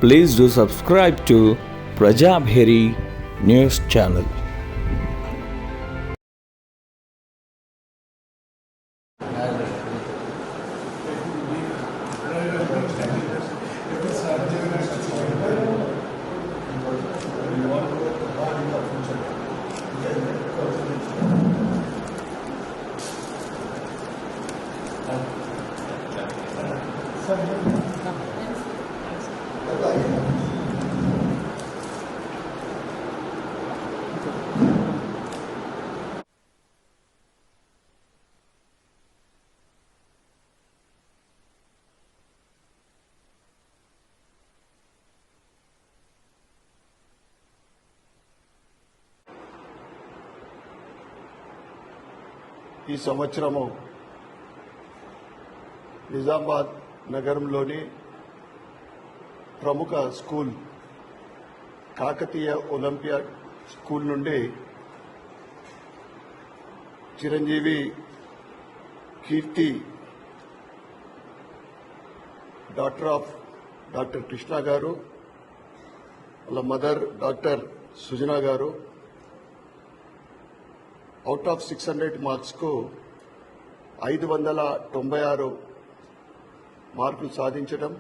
Please do subscribe to Prajabheri News Channel. ఈ సంవత్సరము నిజామాబాద్ నగరంలోని ప్రముఖ స్కూల్ కాకతీయ ఒలింపియాడ్ స్కూల్ నుండి చిరంజీవి కీర్తి డాక్టర్ కృష్ణ గారు, వాళ్ళ మదర్ డాక్టర్ సుజనా గారు అవుట్ ఆఫ్ 600 మార్క్స్ కు 596 మార్కులు సాధించడం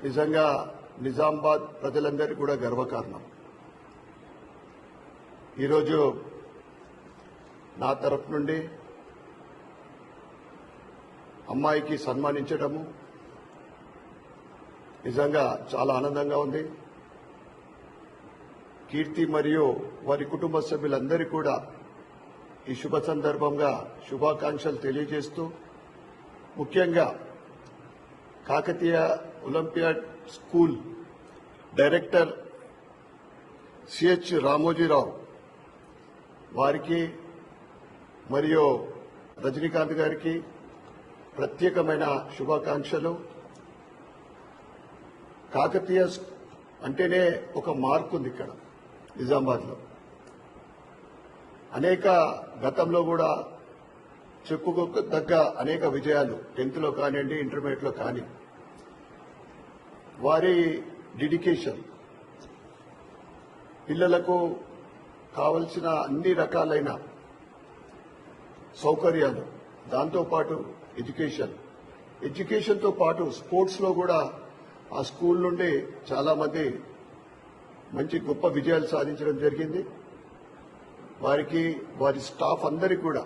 నిజంగా నిజామాబాద్ ప్రజలందరికీ కూడా గర్వకారణం. ఈరోజు నా తరఫు నుండి అమ్మాయికి సన్మానించడము నిజంగా చాలా ఆనందంగా ఉంది. కీర్తి మరియు వారి కుటుంబ సభ్యులందరికీ కూడా ఈ శుభ సందర్భంగా శుభాకాంక్షలు తెలియజేస్తూ, ముఖ్యంగా Kakatiya olympiad school director CH Ramoji Rao వారికి మరియు రజనీకాంత్ గారికి ప్రత్యేకమైన శుభాకాంక్షలు. కాకతీయ అంటేనే ఒక మార్క్ ఉంది ఇక్కడ నిజామాబాద్లో. అనేక గతంలో కూడా చెప్పుకోదగ్గ అనేక విజయాలు 10th లో కానివ్వండి, ఇంటర్మీడియట్లో కానీ, వారి డెడికేషన్ పిల్లలకు కావలసిన అన్ని రకాలైన సౌకర్యాలు, దాంతోపాటు ఎడ్యుకేషన్తో పాటు స్పోర్ట్స్లో కూడా ఆ స్కూల్ నుండి చాలా మంది మంచి గొప్ప విజయాలు సాధించడం జరిగింది. వారికి వారి స్టాఫ్ అందరికీ కూడా,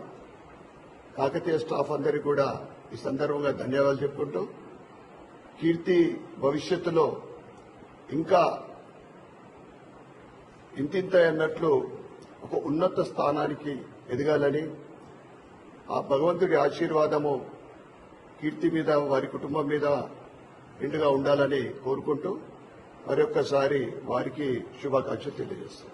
కాకతీయ స్టాఫ్ అందరికీ కూడా ఈ సందర్భంగా ధన్యవాదాలు చెప్పుకుంటూ, కీర్తి భవిష్యత్తులో ఇంకా ఇంతింత అన్నట్లు ఒక ఉన్నత స్థానానికి ఎదగాలని, ఆ భగవంతుడి ఆశీర్వాదము కీర్తి మీద వారి కుటుంబం మీద నిండుగా ఉండాలని కోరుకుంటూ మరొక్కసారి వారికి శుభాకాంక్షలు తెలియజేస్తాను.